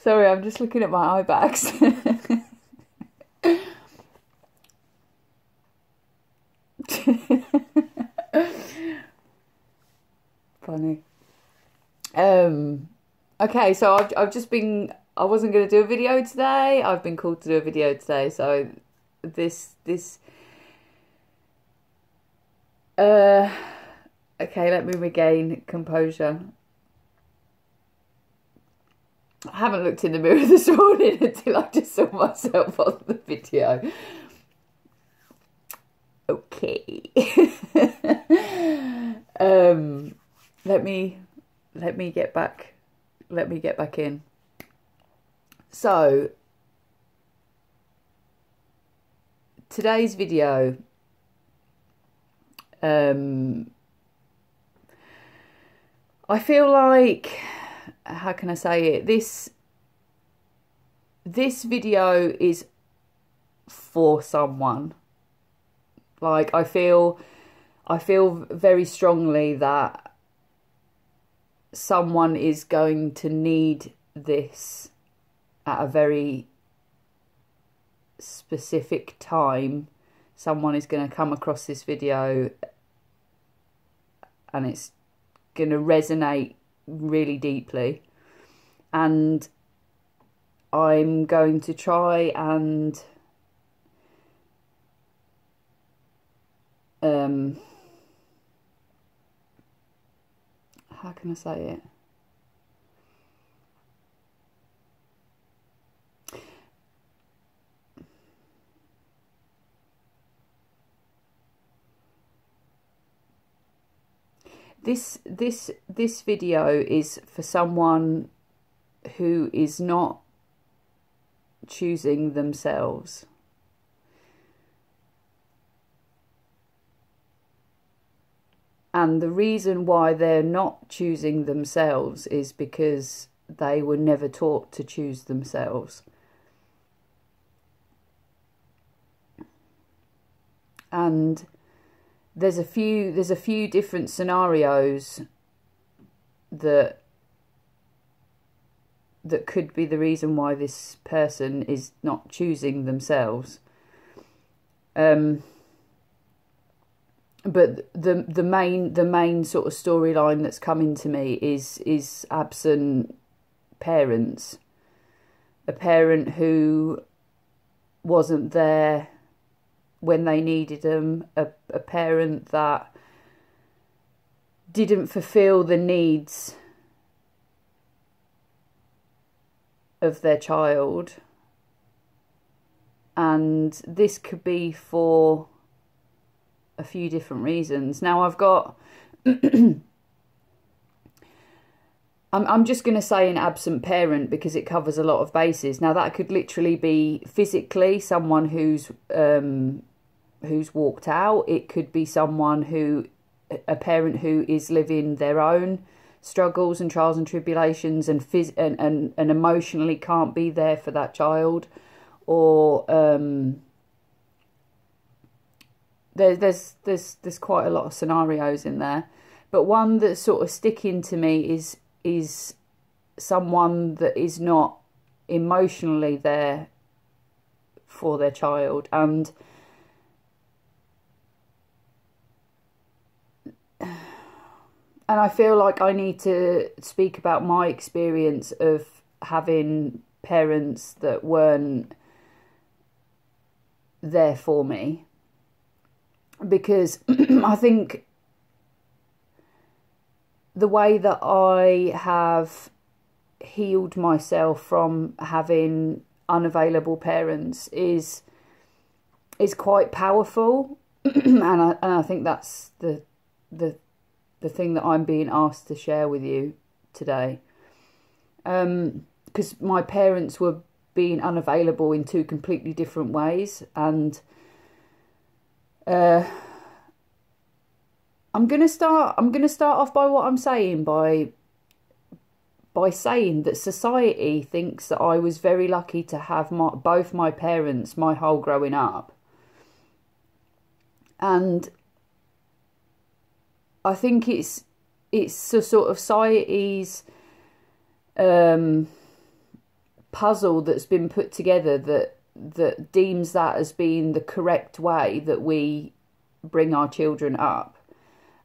Sorry, I'm just looking at my eye bags. Funny. Okay, so I've just been, I wasn't going to do a video today. I've been called to do a video today, so okay, let me regain composure. I haven't looked in the mirror this morning until I just saw myself on the video. Okay. Let me get back. Let me get back in. So today's video, I feel like, how can I say it? This video is for someone. Like, I feel very strongly that someone is going to need this at a very specific time. Someone is going to come across this video and it's going to resonate really deeply, and I'm going to try and how can I say it? This video is for someone who is not choosing themselves. And the reason why they're not choosing themselves is because they were never taught to choose themselves. And there's a few different scenarios that could be the reason why this person is not choosing themselves. But the main sort of storyline that's coming to me is absent parents. A parent who wasn't there when they needed them, a parent that didn't fulfill the needs of their child. And this could be for a few different reasons. Now I've got I'm just going to say an absent parent because it covers a lot of bases. Now that could literally be physically someone who's walked out. It could be someone a parent who is living their own struggles and trials and tribulations and emotionally can't be there for that child, or there's quite a lot of scenarios in there, but one that's sort of sticking to me is someone that is not emotionally there for their child. And I feel like I need to speak about my experience of having parents that weren't there for me. Because I think the way that I have healed myself from having unavailable parents is quite powerful, and I think that's the thing that I'm being asked to share with you today. Because my parents were being unavailable in two completely different ways, and I'm gonna start off by what I'm saying by saying that society thinks that I was very lucky to have both my parents my whole growing up, and I think it's a sort of society's puzzle that's been put together that deems that as being the correct way that we bring our children up,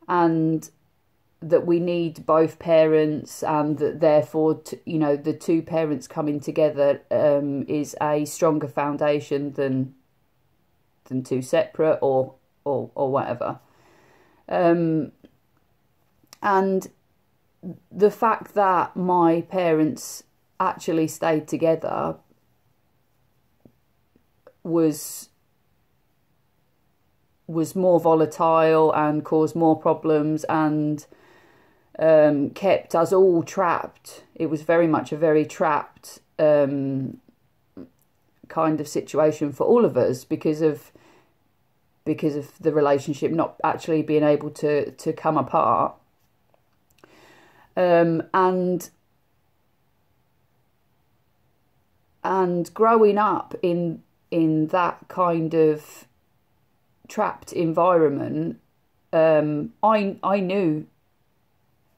and that we need both parents, and that therefore the two parents coming together is a stronger foundation than two separate or whatever. And the fact that my parents actually stayed together was more volatile and caused more problems, and kept us all trapped. It was very much a very trapped kind of situation for all of us, because of the relationship not actually being able to come apart. And growing up in that kind of trapped environment, I knew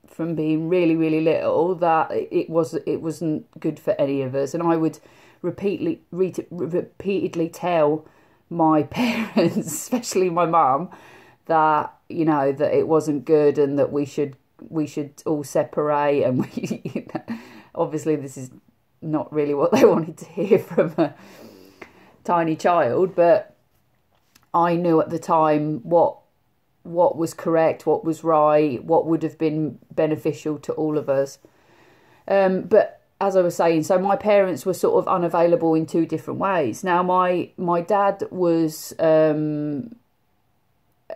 from being really, really little that it wasn't good for any of us, and I would repeatedly tell my parents, especially my mum, that that it wasn't good, and that we should all separate. And obviously this is not really what they wanted to hear from a tiny child, but I knew at the time what was correct, what was right, what would have been beneficial to all of us. But as I was saying, so my parents were sort of unavailable in two different ways. Now, my dad was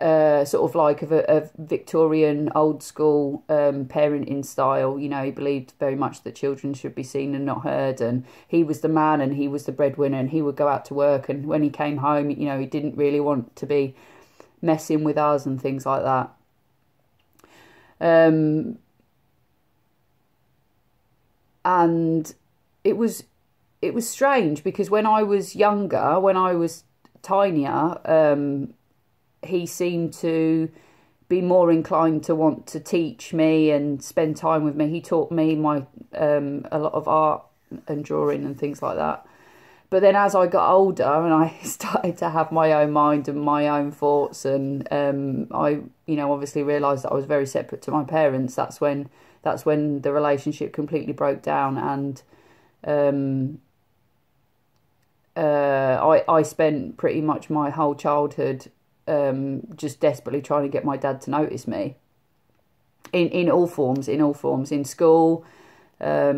sort of like a Victorian old school parenting style. He believed very much that children should be seen and not heard, and he was the man and he was the breadwinner, and he would go out to work, and when he came home, he didn't really want to be messing with us and things like that. And it was strange, because when I was younger, when I was tinier, he seemed to be more inclined to want to teach me and spend time with me. He taught me a lot of art and drawing and things like that. But then as I got older and I started to have my own mind and my own thoughts, and I obviously realised that I was very separate to my parents, that's when the relationship completely broke down. And I spent pretty much my whole childhood just desperately trying to get my dad to notice me in all forms, in school, at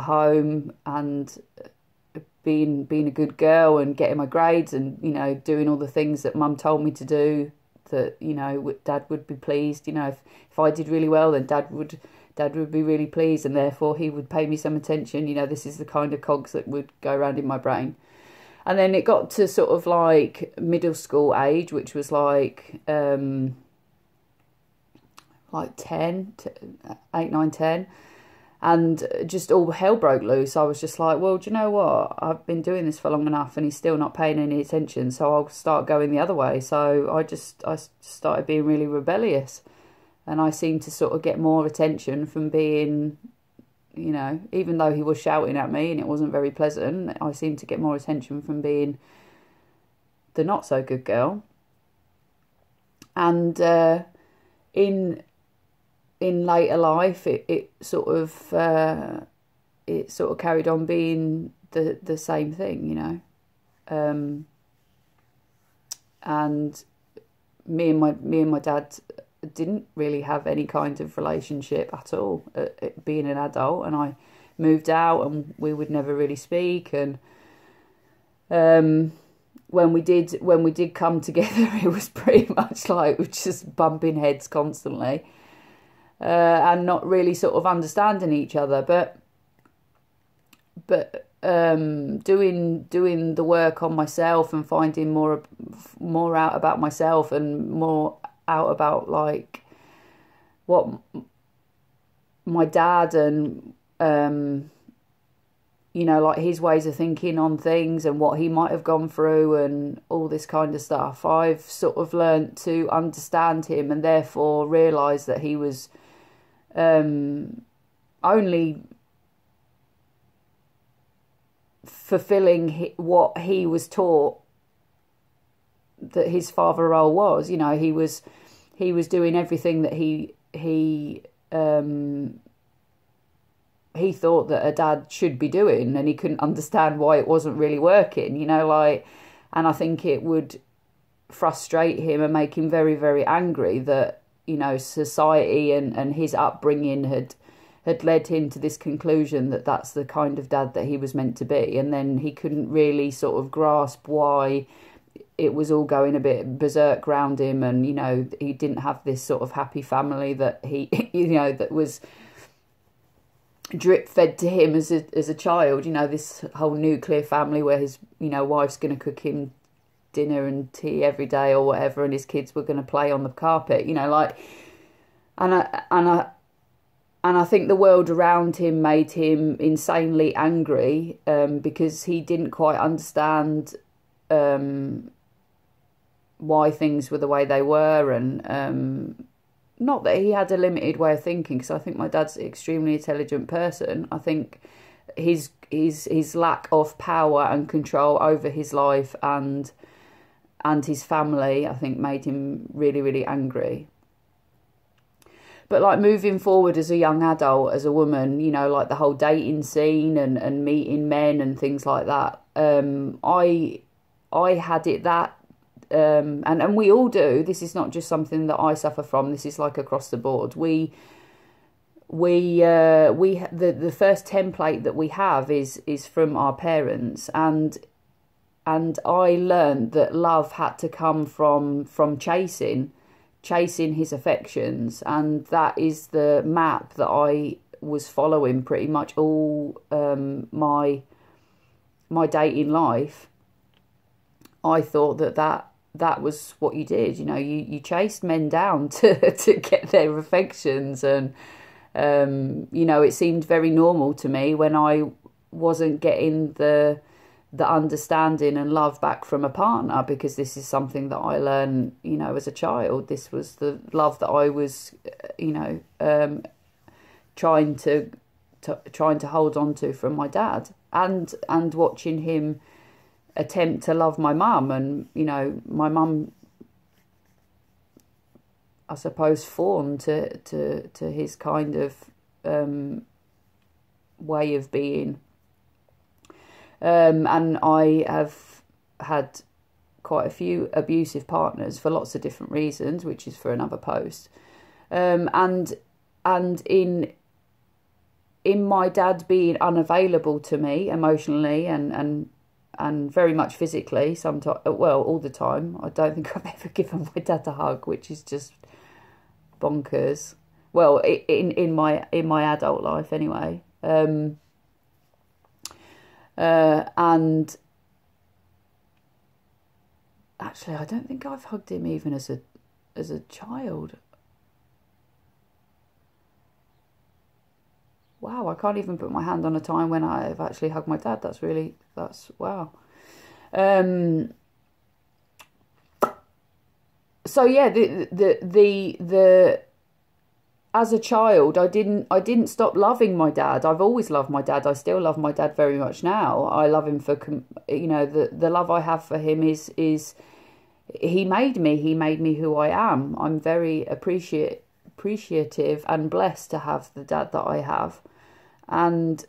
home, and being a good girl and getting my grades, and doing all the things that Mum told me to do, that Dad would be pleased. If I did really well, then Dad would be really pleased, and therefore he would pay me some attention. This is the kind of cogs that would go around in my brain. And then it got to sort of like middle school age, which was like 10, 8, 9, 10. And just all hell broke loose. I was just like, well, do you know what? I've been doing this for long enough and he's still not paying any attention, so I'll start going the other way. So I started being really rebellious. And I seemed to sort of get more attention from being, even though he was shouting at me and it wasn't very pleasant, I seemed to get more attention from being the not so good girl. And in later life, it sort of carried on being the same thing, and me and my dad didn't really have any kind of relationship at all, being an adult, and I moved out and we would never really speak. And when we did come together, it was pretty much like we're just bumping heads constantly. And not really sort of understanding each other, but doing the work on myself and finding more out about myself, and more out about like what my dad and like his ways of thinking on things and what he might have gone through and all this kind of stuff. I've sort of learnt to understand him, and therefore realise that he was only fulfilling what he was taught that his father role was. You know, he was doing everything that he thought that a dad should be doing, and he couldn't understand why it wasn't really working, you know, like, and I think it would frustrate him and make him very, very angry that, you know, society and his upbringing had led him to this conclusion that that's the kind of dad that he was meant to be. And then he couldn't really sort of grasp why it was all going a bit berserk around him. And, you know, he didn't have this sort of happy family that he, you know, that was drip fed to him as a child, you know, this whole nuclear family where his, you know, wife's going to cook him dinner and tea every day or whatever, and his kids were going to play on the carpet, you know, like, and I think the world around him made him insanely angry, because he didn't quite understand why things were the way they were. And not that he had a limited way of thinking, because I think my dad's an extremely intelligent person. I think his lack of power and control over his life and his family, I think, made him really, really angry. But like moving forward as a young adult, as a woman, you know, like the whole dating scene and meeting men and things like that, I had it that, and we all do. This is not just something that I suffer from. This is like across the board. The first template that we have is from our parents, and I learned that love had to come from chasing his affections, and that is the map that I was following pretty much all my dating life. I thought that was what you did, you know, you chased men down to get their affections, and you know, it seemed very normal to me when I wasn't getting the understanding and love back from a partner, because this is something that I learned, you know, as a child. This was the love that I was, you know, trying to hold on to from my dad, and watching him attempt to love my mum. And, you know, my mum, I suppose, fawned to his kind of way of being. And I have had quite a few abusive partners for lots of different reasons, which is for another post. And in my dad being unavailable to me emotionally and very much physically, sometimes, well, all the time. I don't think I've ever given my dad a hug, which is just bonkers. Well, in my adult life anyway. And actually, I don't think I've hugged him even as a child. Wow, I can't even put my hand on a time when I've actually hugged my dad. That's wow. So yeah, the as a child, I didn't stop loving my dad. I've always loved my dad. I still love my dad very much now. I love him for, you know, the love I have for him is he made me who I am. I'm very appreciative and blessed to have the dad that I have. And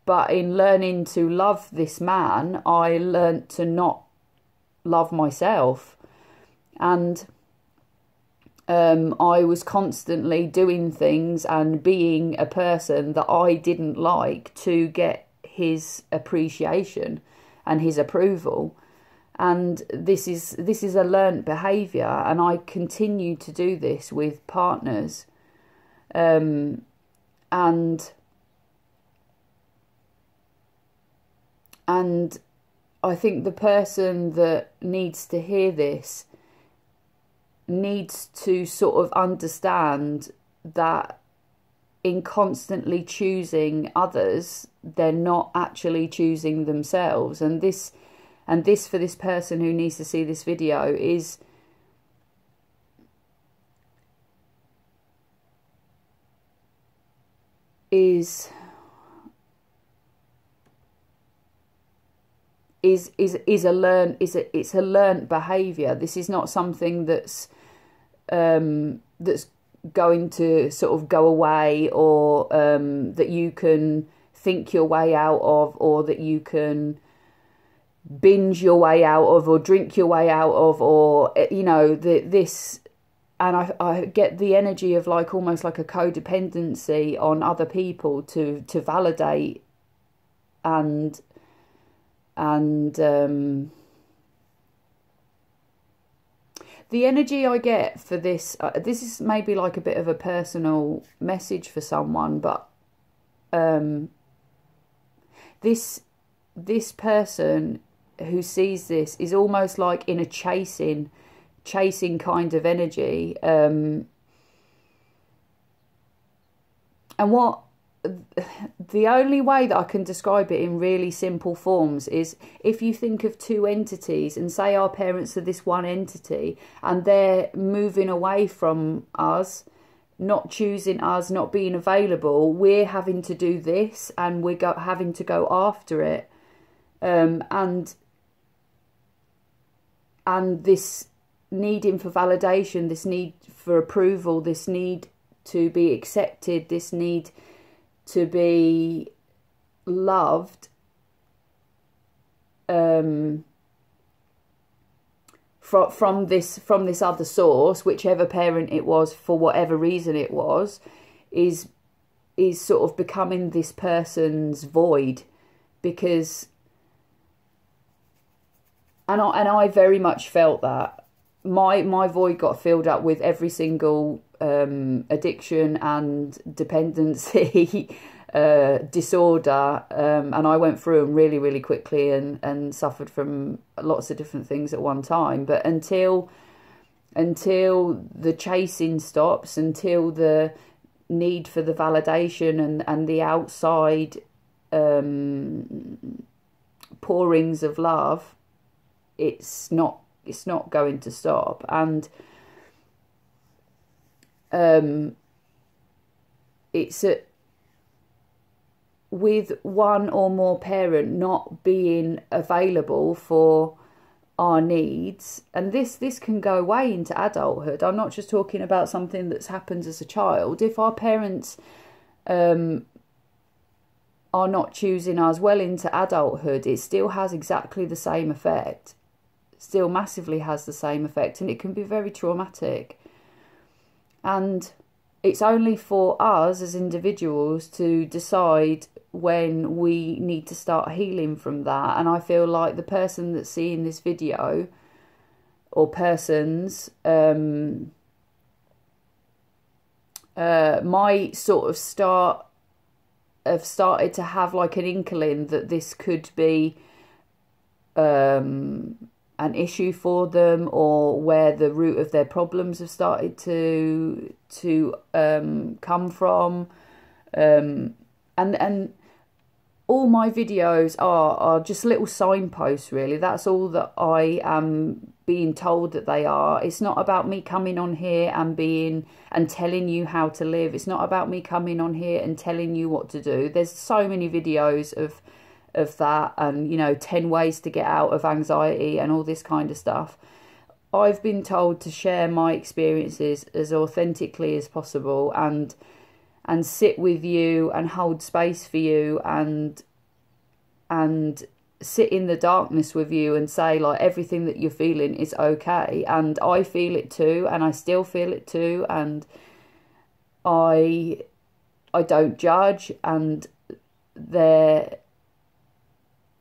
but in learning to love this man, I learnt to not love myself. And I was constantly doing things and being a person that I didn't like to get his appreciation and his approval. And this is a learnt behaviour, and I continue to do this with partners. And I think the person that needs to hear this needs to sort of understand that in constantly choosing others, they're not actually choosing themselves. And this for this person who needs to see this video is is it's a learned behavior. This is not something that's going to sort of go away, or that you can think your way out of, or that you can binge your way out of, or drink your way out of, or this. And I get the energy of like almost like a codependency on other people to validate and the energy I get for this, this is maybe like a bit of a personal message for someone, but this person who sees this is almost like in a chasing kind of energy, and what the only way that I can describe it in really simple forms is if you think of two entities, and say our parents are this one entity and they're moving away from us, not choosing us, not being available, we're having to do this, and we're having to go after it, and this needing for validation, this need for approval, this need to be accepted, this need to be loved, from this other source, whichever parent it was, for whatever reason it was, is sort of becoming this person's void. Because and I very much felt that my void got filled up with every single addiction and dependency disorder, and I went through them really, really quickly and suffered from lots of different things at one time. But until the chasing stops, until the need for the validation and the outside pourings of love, it's not going to stop. And it's with one or more parent not being available for our needs, and this can go way into adulthood. I'm not just talking about something that's happened as a child. If our parents are not choosing us well into adulthood, it still has exactly the same effect. Still massively has the same effect, and it can be very traumatic. And it's only for us as individuals to decide when we need to start healing from that. And I feel like the person that's seeing this video, or persons, might sort of started to have like an inkling that this could be an issue for them, or where the root of their problems have started to come from, and all my videos are just little signposts, really. That's all that I am being told that they are. It's not about me coming on here and telling you how to live. It's not about me coming on here and telling you what to do. There's so many videos of that, and 10 ways to get out of anxiety and all this kind of stuff. I've been told to share my experiences as authentically as possible, and sit with you and hold space for you, and sit in the darkness with you and say, like, everything that you're feeling is okay. And I feel it too, and I still feel it too, and I don't judge. And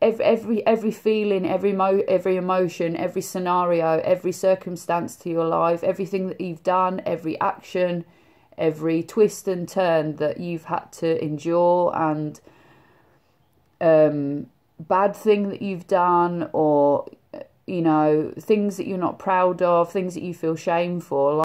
every feeling, every emotion, every scenario, every circumstance to your life, everything that you've done, every action, every twist and turn that you've had to endure, and bad thing that you've done, or things that you're not proud of, things that you feel shame for.